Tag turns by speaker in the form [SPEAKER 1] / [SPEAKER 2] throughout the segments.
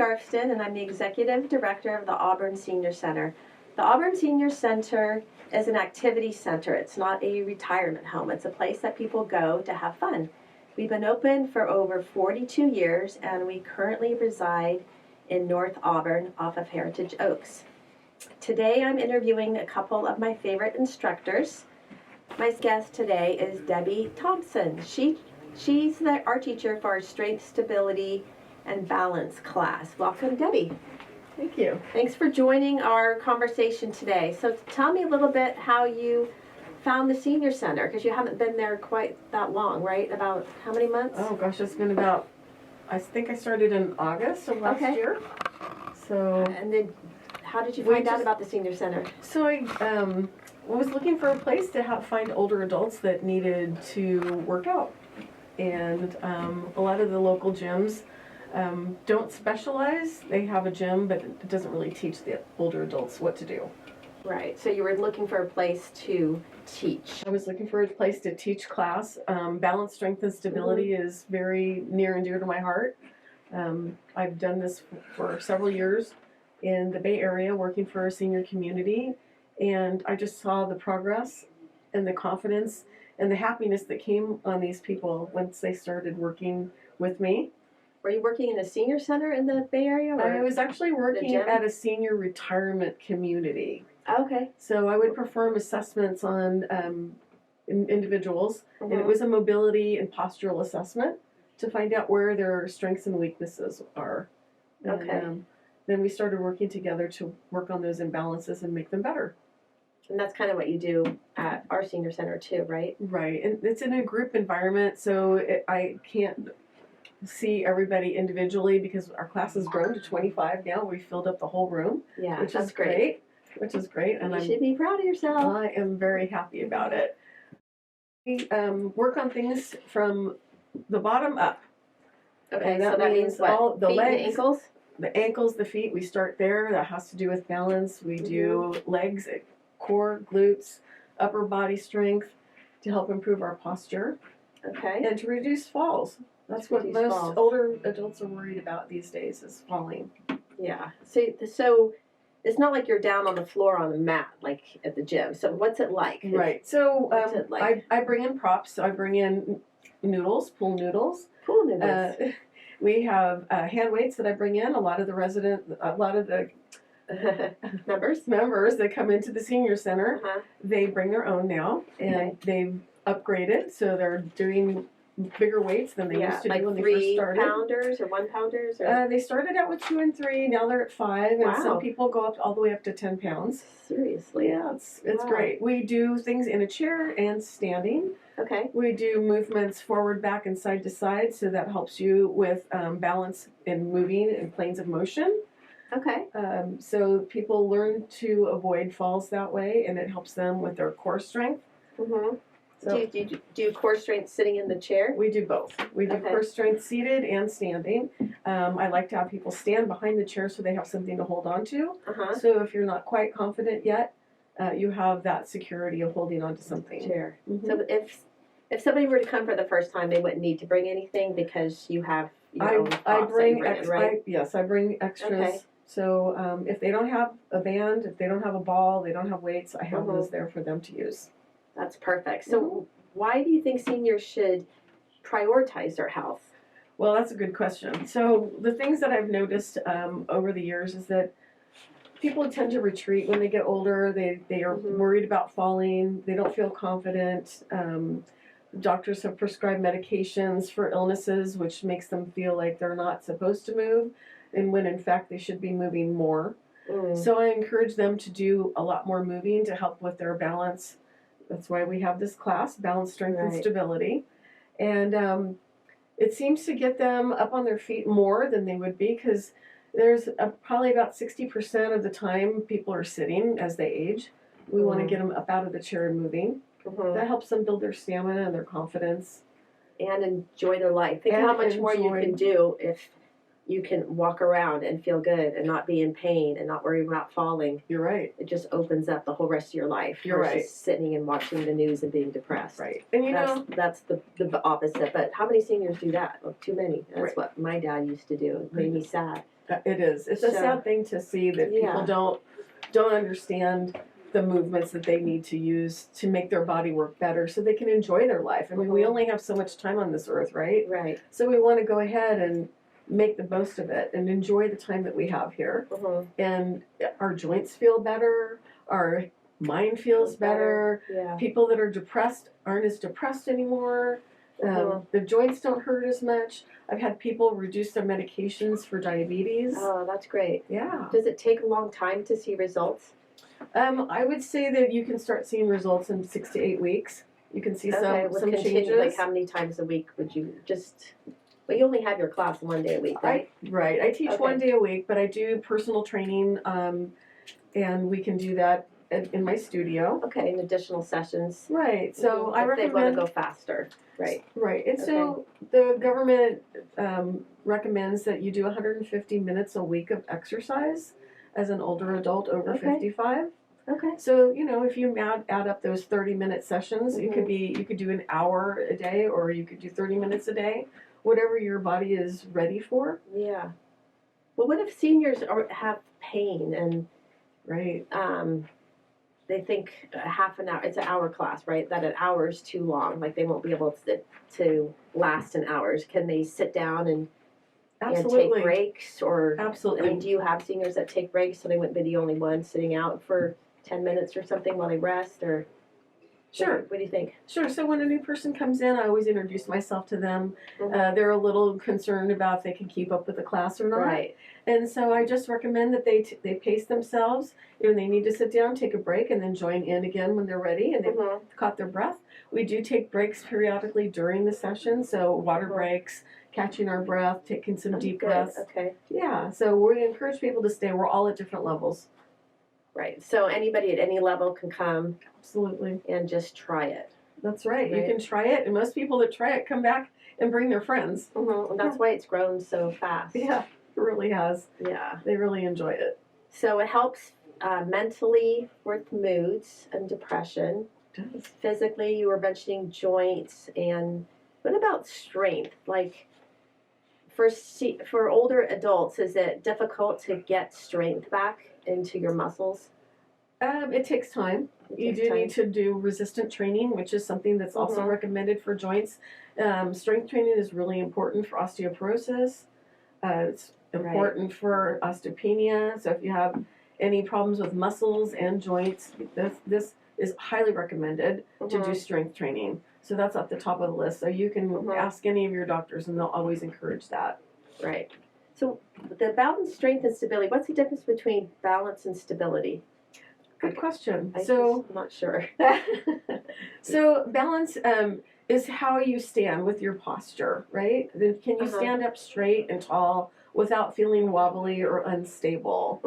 [SPEAKER 1] Yarfston, and I'm the Executive Director of the Auburn Senior Center. The Auburn Senior Center is an activity center. It's not a retirement home. It's a place that people go to have fun. We've been open for over 42 years, and we currently reside in North Auburn off of Heritage Oaks. Today I'm interviewing a couple of my favorite instructors. My guest today is Debbie Thompson. She's our teacher for our Strength, Stability, and Balance class. Welcome, Debbie.
[SPEAKER 2] Thank you.
[SPEAKER 1] Thanks for joining our conversation today. So tell me a little bit how you found the Senior Center, because you haven't been there quite that long, right? About how many months?
[SPEAKER 2] Oh gosh, it's been about, I think I started in August of last year. So.
[SPEAKER 1] And then how did you find out about the Senior Center?
[SPEAKER 2] So I was looking for a place to find older adults that needed to work out. And a lot of the local gyms don't specialize. They have a gym, but it doesn't really teach the older adults what to do.
[SPEAKER 1] Right. So you were looking for a place to teach.
[SPEAKER 2] I was looking for a place to teach class. Balance, strength, and stability is very near and dear to my heart. I've done this for several years in the Bay Area, working for a senior community, and I just saw the progress and the confidence and the happiness that came on these people once they started working with me.
[SPEAKER 1] Were you working in a senior center in the Bay Area? Or
[SPEAKER 2] I was actually working at a senior retirement community.
[SPEAKER 1] Okay.
[SPEAKER 2] So I would perform assessments on individuals, and it was a mobility and postural assessment to find out where their strengths and weaknesses are.
[SPEAKER 1] Okay.
[SPEAKER 2] And, then we started working together to work on those imbalances and make them better.
[SPEAKER 1] And that's kind of what you do at our senior center too, right?
[SPEAKER 2] Right, and it's in a group environment, so I can't see everybody individually because our class has grown to 25 now. We filled up the whole room,
[SPEAKER 1] yeah,
[SPEAKER 2] which
[SPEAKER 1] that's
[SPEAKER 2] is great. Which is great, and
[SPEAKER 1] you should be proud of yourself.
[SPEAKER 2] I am very happy about it. We work on things from the bottom up.
[SPEAKER 1] Okay,
[SPEAKER 2] and
[SPEAKER 1] so that means what?
[SPEAKER 2] All the
[SPEAKER 1] feet
[SPEAKER 2] legs,
[SPEAKER 1] and ankles?
[SPEAKER 2] The ankles, the feet. We start there. That has to do with balance. We do legs, core, glutes, upper body strength to help improve our posture.
[SPEAKER 1] Okay.
[SPEAKER 2] And to reduce falls. That's what most older adults are worried about these days, is falling.
[SPEAKER 1] Yeah. So it's not like you're down on the floor on the mat like at the gym. So what's it like?
[SPEAKER 2] Right. So
[SPEAKER 1] what's it like?
[SPEAKER 2] I bring in props. So I bring in noodles, pool noodles.
[SPEAKER 1] Pool noodles.
[SPEAKER 2] We have hand weights that I bring in. A lot of the members that come into the senior center, they bring their own now, and they've upgraded, so they're doing bigger weights than they used to do when they first started.
[SPEAKER 1] 3 pounders or 1 pounders? Or?
[SPEAKER 2] They started out with 2 and 3. Now they're at 5, and some people go up all the way up to 10 pounds.
[SPEAKER 1] Seriously?
[SPEAKER 2] Yeah, it's great. We do things in a chair and standing.
[SPEAKER 1] Okay.
[SPEAKER 2] We do movements forward, back, and side to side, so that helps you with balance and moving and planes of motion.
[SPEAKER 1] Okay.
[SPEAKER 2] So people learn to avoid falls that way, and it helps them with their core strength.
[SPEAKER 1] Mm-hmm. So do you do core strength sitting in the chair?
[SPEAKER 2] We do both. We do core strength seated and standing. I like to have people stand behind the chair so they have something to hold on to. So if you're not quite confident yet, you have that security of holding on to something.
[SPEAKER 1] Chair. So if somebody were to come for the first time, they wouldn't need to bring anything because you have your own props
[SPEAKER 2] I bring
[SPEAKER 1] that you bring in, right?
[SPEAKER 2] Yes, I bring extras.
[SPEAKER 1] Okay.
[SPEAKER 2] So if they don't have a band, if they don't have a ball, they don't have weights, I have those there for them to use.
[SPEAKER 1] That's perfect. So why do you think seniors should prioritize their health?
[SPEAKER 2] Well, that's a good question. So the things that I've noticed over the years is that people tend to retreat when they get older. They are worried about falling. They don't feel confident. Doctors have prescribed medications for illnesses, which makes them feel like they're not supposed to move, and when in fact they should be moving more. So I encourage them to do a lot more moving to help with their balance. That's why we have this class, Balance, Strength, and Stability. And it seems to get them up on their feet more than they would be, because there's probably about 60% of the time people are sitting as they age. We want to get them up out of the chair and moving. That helps them build their stamina and their confidence.
[SPEAKER 1] And enjoy their life. Think how much more you can do if you can walk around and feel good and not be in pain and not worry about falling.
[SPEAKER 2] You're right.
[SPEAKER 1] It just opens up the whole rest of your life.
[SPEAKER 2] You're
[SPEAKER 1] versus
[SPEAKER 2] right.
[SPEAKER 1] sitting and watching the news and being depressed.
[SPEAKER 2] Right. And you know,
[SPEAKER 1] that's the opposite. But how many seniors do that? Well, too many. That's
[SPEAKER 2] Right.
[SPEAKER 1] what my dad used to do. It made me sad.
[SPEAKER 2] it is. It's a
[SPEAKER 1] So-
[SPEAKER 2] sad thing to see that
[SPEAKER 1] Yeah.
[SPEAKER 2] people don't understand the movements that they need to use to make their body work better so they can enjoy their life. I mean, we
[SPEAKER 1] Mhm.
[SPEAKER 2] only have so much time on this earth, right?
[SPEAKER 1] Right.
[SPEAKER 2] So we want to go ahead and make the most of it and enjoy the time that we have here.
[SPEAKER 1] Mhm.
[SPEAKER 2] And our joints feel better, our mind feels better.
[SPEAKER 1] Yeah.
[SPEAKER 2] People that are depressed aren't as depressed anymore.
[SPEAKER 1] Mhm.
[SPEAKER 2] The joints don't hurt as much. I've had people reduce their medications for diabetes.
[SPEAKER 1] Oh, that's great.
[SPEAKER 2] Yeah.
[SPEAKER 1] Does it take a long time to see results?
[SPEAKER 2] I would say that you can start seeing results in 6 to 8 weeks. You can see some
[SPEAKER 1] continue,
[SPEAKER 2] changes.
[SPEAKER 1] like how many times a week would you just? Well, you only have your class one day a week, right?
[SPEAKER 2] I teach
[SPEAKER 1] Okay.
[SPEAKER 2] 1 day a week, but I do personal training, and we can do that in my studio.
[SPEAKER 1] Okay, and additional sessions.
[SPEAKER 2] Right. So
[SPEAKER 1] Mhm.
[SPEAKER 2] I
[SPEAKER 1] if they want
[SPEAKER 2] recommend
[SPEAKER 1] to go faster. Right.
[SPEAKER 2] Right. And so the government recommends that you do 150 minutes a week of exercise as an older adult over
[SPEAKER 1] Okay.
[SPEAKER 2] 55.
[SPEAKER 1] Okay.
[SPEAKER 2] So, you know, if you add up those 30-minute sessions,
[SPEAKER 1] Mhm.
[SPEAKER 2] you could do an hour a day or you could do 30 minutes a day, whatever your body is ready for.
[SPEAKER 1] Yeah. Well, what if seniors have pain and
[SPEAKER 2] Right.
[SPEAKER 1] they think a half an hour, it's an hour class, right? That an hour is too long. Like they won't be able to last an hour. Can they sit down and
[SPEAKER 2] Absolutely.
[SPEAKER 1] take breaks? Or,
[SPEAKER 2] Absolutely.
[SPEAKER 1] I mean, do you have seniors that take breaks so they wouldn't be the only one sitting out for 10 minutes or something while they rest? Or
[SPEAKER 2] Sure.
[SPEAKER 1] What do you think?
[SPEAKER 2] Sure. So when a new person comes in, I always introduce myself to them.
[SPEAKER 1] Mhm.
[SPEAKER 2] They're a little concerned about if they can keep up with the class or not.
[SPEAKER 1] Right.
[SPEAKER 2] And so I just recommend that they pace themselves. When they need to sit down, take a break, and then join in again when they're ready and they've
[SPEAKER 1] Mhm.
[SPEAKER 2] caught their breath. We do take breaks periodically during the session, so water
[SPEAKER 1] Mhm.
[SPEAKER 2] breaks, catching our breath, taking some deep
[SPEAKER 1] Good.
[SPEAKER 2] breaths.
[SPEAKER 1] Okay.
[SPEAKER 2] Yeah, so we encourage people to stay. We're all at different levels.
[SPEAKER 1] Right. So anybody at any level can come
[SPEAKER 2] Absolutely.
[SPEAKER 1] and just try it.
[SPEAKER 2] That's right. You
[SPEAKER 1] Right.
[SPEAKER 2] can try it, and most people that try it come back and bring their friends.
[SPEAKER 1] And that's why it's grown so fast.
[SPEAKER 2] Yeah, it really has.
[SPEAKER 1] Yeah.
[SPEAKER 2] They really enjoy it.
[SPEAKER 1] So it helps mentally with moods and depression.
[SPEAKER 2] It does.
[SPEAKER 1] Physically, you were mentioning joints, and what about strength? Like for older adults, is it difficult to get strength back into your muscles?
[SPEAKER 2] It takes time. You do need to do resistant training, which is something that's also
[SPEAKER 1] Mhm.
[SPEAKER 2] recommended for joints. Strength training is really important for osteoporosis. It's important for osteopenia. So if you have any problems with muscles and joints, this is highly recommended to do strength training. So that's at the top of the list. So you can ask any of your doctors and they'll always encourage that.
[SPEAKER 1] Right. So the balance, strength, and stability, what's the difference between balance and stability?
[SPEAKER 2] Good question.
[SPEAKER 1] I'm not sure.
[SPEAKER 2] So balance is how you stand with your posture, right? Then can you stand up straight and tall without feeling wobbly or unstable?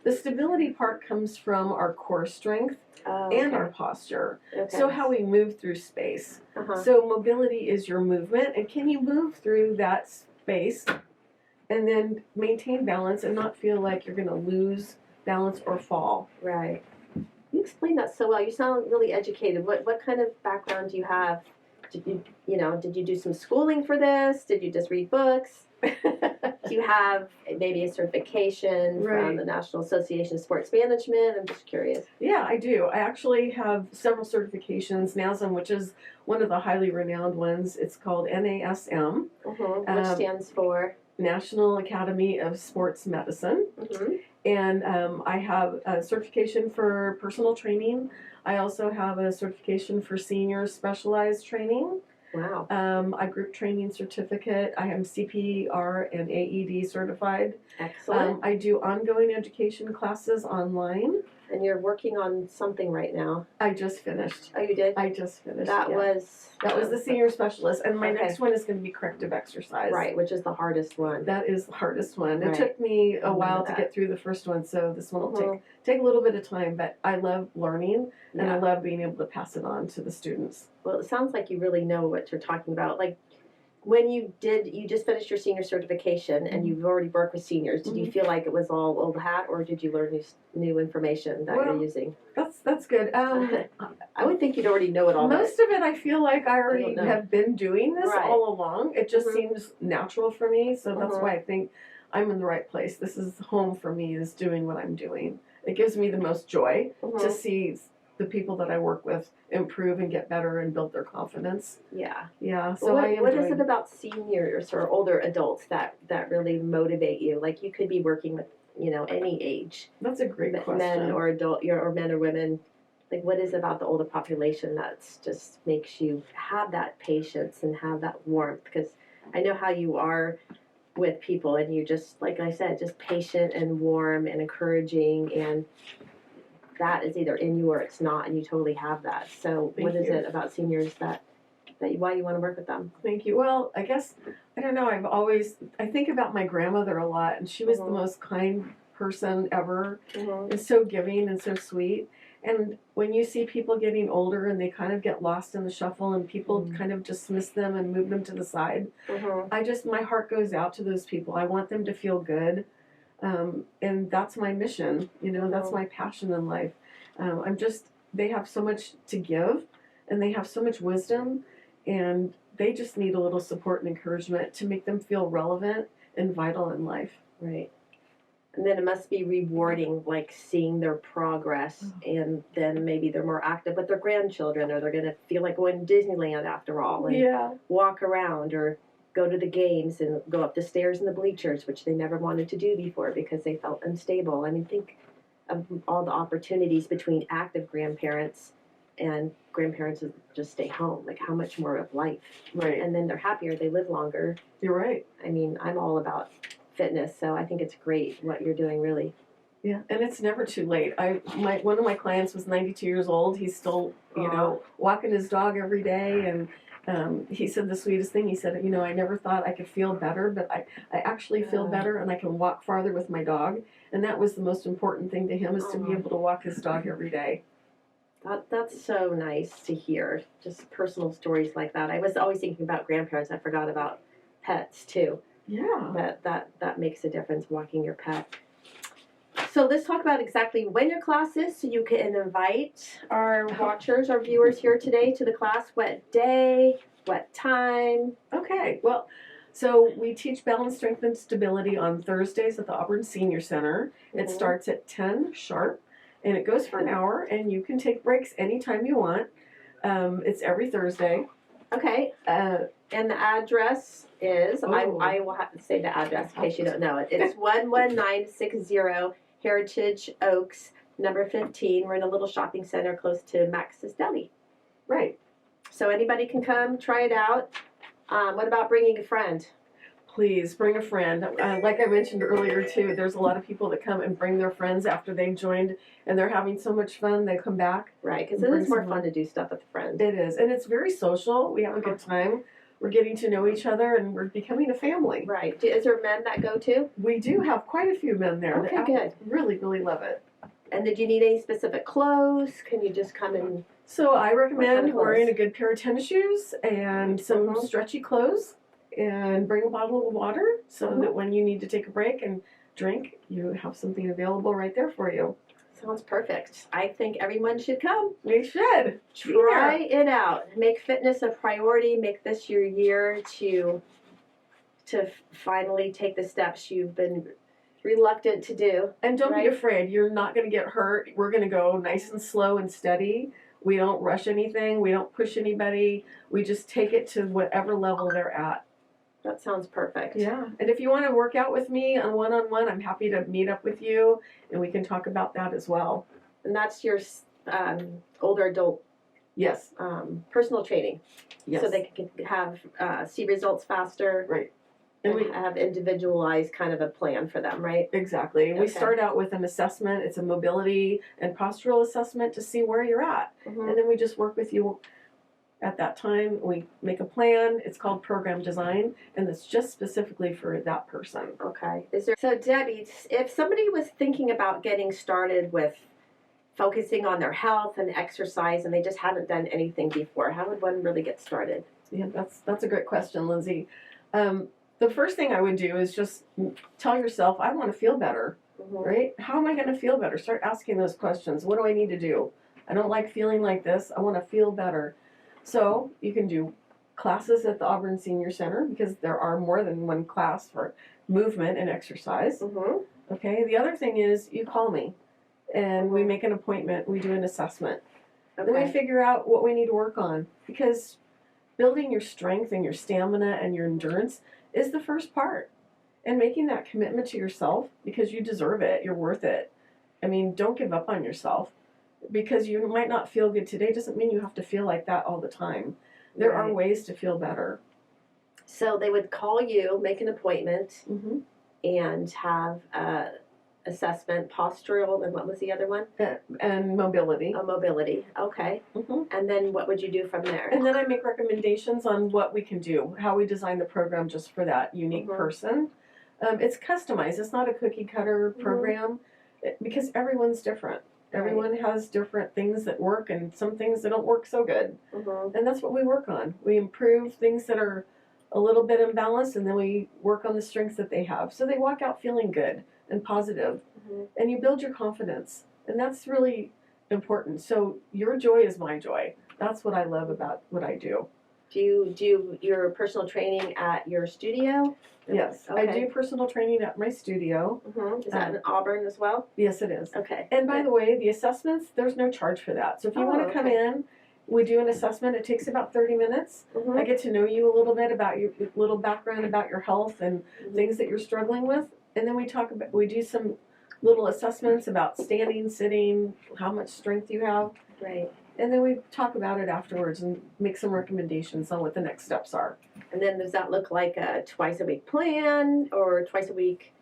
[SPEAKER 2] The stability part comes from our core strength and our posture.
[SPEAKER 1] Okay.
[SPEAKER 2] So how we move through space.
[SPEAKER 1] Uh-huh.
[SPEAKER 2] So mobility is your movement, and can you move through that space and then maintain balance and not feel like you're going to lose balance or fall?
[SPEAKER 1] Right. You explained that so well. You sound really educated. What kind of background do you have? Did you do some schooling for this? Did you just read books? Do you have maybe a certification from the National Association of Sports Management? I'm just curious.
[SPEAKER 2] Yeah, I do. I actually have several certifications. NASM, which is one of the highly renowned ones, it's called NASM.
[SPEAKER 1] Which stands for?
[SPEAKER 2] National Academy of Sports Medicine. And I have a certification for personal training. I also have a certification for senior specialized training.
[SPEAKER 1] Wow.
[SPEAKER 2] A group training certificate. I am CPR and AED certified.
[SPEAKER 1] Excellent.
[SPEAKER 2] I do ongoing education classes online.
[SPEAKER 1] And you're working on something right now.
[SPEAKER 2] I just finished.
[SPEAKER 1] Oh, you did?
[SPEAKER 2] I just finished.
[SPEAKER 1] That was
[SPEAKER 2] the senior specialist, and my next one is going to be corrective exercise.
[SPEAKER 1] Right, which is the hardest one.
[SPEAKER 2] That is the hardest one. It
[SPEAKER 1] Right.
[SPEAKER 2] took me a while to get through the first one, so this one will take a little bit of time. But I love learning, and I love being able to pass it on to the students.
[SPEAKER 1] Well, it sounds like you really know what you're talking about. Like When you just finished your senior certification and you've already worked with seniors, did you feel like it was all old hat, or did you learn new information that you're using?
[SPEAKER 2] That's good.
[SPEAKER 1] I would think you'd already know it all.
[SPEAKER 2] Most of it, I feel like I already have been doing this all along. It just seems natural for me, so that's why I think I'm in the right place. This is home for me, is doing what I'm doing. It gives me the most joy to see the people that I work with improve and get better and build their confidence. Yeah. So
[SPEAKER 1] what is it about seniors or older adults that really motivate you? Like, you could be working with, any age.
[SPEAKER 2] That's a great question.
[SPEAKER 1] Men or or men or women. Like, what is it about the older population that's just makes you have that patience and have that warmth? Because I know how you are with people, and you just, like I said, just patient and warm and encouraging, and that is either in you or it's not, and you totally have that. So what is it about seniors that why you want to work with them?
[SPEAKER 2] Thank you. Well, I guess, I don't know, I think about my grandmother a lot, and she was the most kind person ever, and so giving and so sweet. And when you see people getting older and they kind of get lost in the shuffle and people kind of dismiss them and move them to the side, my heart goes out to those people. I want them to feel good. And that's my mission, that's my passion in life. They have so much to give, and they have so much wisdom, and they just need a little support and encouragement to make them feel relevant and vital in life.
[SPEAKER 1] Right. And then it must be rewarding, like seeing their progress, and then maybe they're more active with their grandchildren, or they're going to feel like going to Disneyland after all, and walk around, or go to the games and go up the stairs in the bleachers, which they never wanted to do before because they felt unstable. I mean, think of all the opportunities between active grandparents and grandparents who just stay home. Like, how much more of life.
[SPEAKER 2] Right.
[SPEAKER 1] And then they're happier, they live longer.
[SPEAKER 2] You're right.
[SPEAKER 1] I mean, I'm all about fitness, so I think it's great what you're doing, really.
[SPEAKER 2] Yeah, and it's never too late. One of my clients was 92 years old. He's still, walking his dog every day, and he said the sweetest thing. He said, I never thought I could feel better, but I actually feel better, and I can walk farther with my dog. And that was the most important thing to him, is to be able to walk his dog every day.
[SPEAKER 1] That's so nice to hear, just personal stories like that. I was always thinking about grandparents. I forgot about pets, too.
[SPEAKER 2] Yeah.
[SPEAKER 1] That makes a difference, walking your pet. So let's talk about exactly when your class is, so you can invite our watchers, our viewers here today to the class. What day, what time?
[SPEAKER 2] Okay, well, so we teach balance, strength, and stability on Thursdays at the Auburn Senior Center. It starts at 10 sharp, and it goes for an hour, and you can take breaks anytime you want. It's every Thursday.
[SPEAKER 1] Okay, and the address is, I will have to say the address in case you don't know it. It's 11960 Heritage Oaks, number 15. We're in a little shopping center close to Max's Deli.
[SPEAKER 2] Right.
[SPEAKER 1] So anybody can come, try it out. What about bringing a friend?
[SPEAKER 2] Please, bring a friend. Like I mentioned earlier, too, there's a lot of people that come and bring their friends after they've joined, and they're having so much fun, they come back.
[SPEAKER 1] Right, because it is more fun to do stuff with a friend.
[SPEAKER 2] It is, and it's very social. We have a good time. We're getting to know each other, and we're becoming a family.
[SPEAKER 1] Right. Is there men that go too?
[SPEAKER 2] We do have quite a few men there.
[SPEAKER 1] Okay, good.
[SPEAKER 2] Really, really love it.
[SPEAKER 1] And did you need any specific stretchy Can you just come in?
[SPEAKER 2] So I recommend wearing a good pair of tennis shoes and some stretchy clothes, and bring a bottle of water so that when you need to take a break and drink, you have something available right there for you.
[SPEAKER 1] Sounds perfect. I think everyone should come.
[SPEAKER 2] We should.
[SPEAKER 1] Try it out. Make fitness a priority. Make this your year to finally take the steps you've been reluctant to do.
[SPEAKER 2] And don't be afraid. You're not going to get hurt. We're going to go nice and slow and steady. We don't rush anything. We don't push anybody. We just take it to whatever level they're at.
[SPEAKER 1] That sounds perfect.
[SPEAKER 2] Yeah. And if you want to work out with me on one-on-one, I'm happy to meet up with you, and we can talk about that as well.
[SPEAKER 1] And that's your older adult personal training.
[SPEAKER 2] Yes.
[SPEAKER 1] So they can have see results faster.
[SPEAKER 2] Right.
[SPEAKER 1] And we have individualized kind of a plan for them, right?
[SPEAKER 2] Exactly. And we start out with an assessment. It's a mobility and postural assessment to see where you're at. And then we just work with you at that time. We make a plan. It's called program design, and it's just specifically for that person.
[SPEAKER 1] Okay. So Debbie, if somebody was thinking about getting started with focusing on their health and exercise, and they just haven't done anything before? How would one really get started?
[SPEAKER 2] Yeah, that's a great question, Lindsay. The first thing I would do is just tell yourself, I want to feel better, right? How am I going to feel better? Start asking those questions. What do I need to do? I don't like feeling like this. I want to feel better. So you can do classes at the Auburn Senior Center, because there are more than one class for movement and exercise. Okay. The other thing is you call me, and we make an appointment. We do an assessment. Then we figure out what we need to work on, because building your strength and your stamina and your endurance is the first part. And making that commitment to yourself, because you deserve it, you're worth it. I mean, don't give up on yourself. Because you might not feel good today doesn't mean you have to feel like that all the time. There are ways to feel better.
[SPEAKER 1] So they would call you, make an appointment, and have assessment, postural, and what was the other one?
[SPEAKER 2] And mobility.
[SPEAKER 1] Oh, mobility. Okay. And then what would you do from there?
[SPEAKER 2] And then I make recommendations on what we can do, how we design the program just for that unique person. It's customized. It's not a cookie cutter program, because everyone's different. Everyone has different things that work, and some things that don't work so good. And that's what we work on. We improve things that are a little bit imbalanced, and then we work on the strengths that they have. So they walk out feeling good and positive, and you build your confidence. And that's really important. So your joy is my joy. That's what I love about what I do.
[SPEAKER 1] Do you do your personal training at your studio?
[SPEAKER 2] Yes, I do personal training at my studio.
[SPEAKER 1] Is that in Auburn as well?
[SPEAKER 2] Yes, it is.
[SPEAKER 1] Okay.
[SPEAKER 2] And by the way, the assessments, there's no charge for that. So if you want to come in, we do an assessment. It takes about 30 minutes. I get to know you a little bit about your little background about your health and things that you're struggling with. And then we do some little assessments about standing, sitting, how much strength you have.
[SPEAKER 1] Right.
[SPEAKER 2] And then we talk about it afterwards and make some recommendations on what the next steps are.
[SPEAKER 1] And then does that look like a twice-a-week plan, or twice-a-week,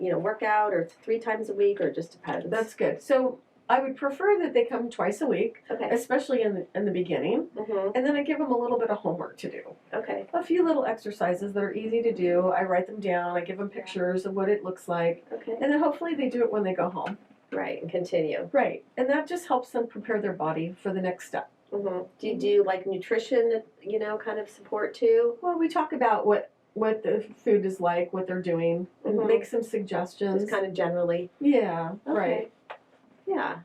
[SPEAKER 1] workout, or 3 times a week, or just depends?
[SPEAKER 2] That's good. So I would prefer that they come twice a week, especially in the beginning. And then I give them a little bit of homework to do.
[SPEAKER 1] Okay.
[SPEAKER 2] A few little exercises that are easy to do. I write them down. I give them pictures of what it looks like.
[SPEAKER 1] Okay.
[SPEAKER 2] And then hopefully they do it when they go home.
[SPEAKER 1] Right, and continue.
[SPEAKER 2] Right. And that just helps them prepare their body for the next step.
[SPEAKER 1] Do you do like nutrition, kind of support too?
[SPEAKER 2] Well, we talk about what the food is like, what they're doing, and make some suggestions.
[SPEAKER 1] Just kind of generally.
[SPEAKER 2] Yeah, right.
[SPEAKER 1] Yeah.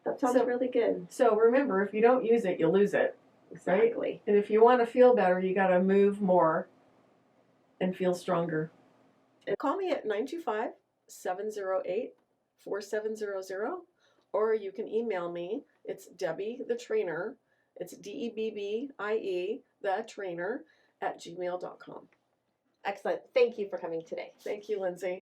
[SPEAKER 1] That sounds really good.
[SPEAKER 2] So remember, if you don't use it, you lose it.
[SPEAKER 1] Exactly.
[SPEAKER 2] Right? And if you want to feel better, you got to move more and feel stronger. And call me at 925-708-4700, or you can email me. It's Debbie the Trainer. It's DEBBIE, the trainer, @gmail.com.
[SPEAKER 1] Excellent. Thank you for coming today.
[SPEAKER 2] Thank you, Lindsay.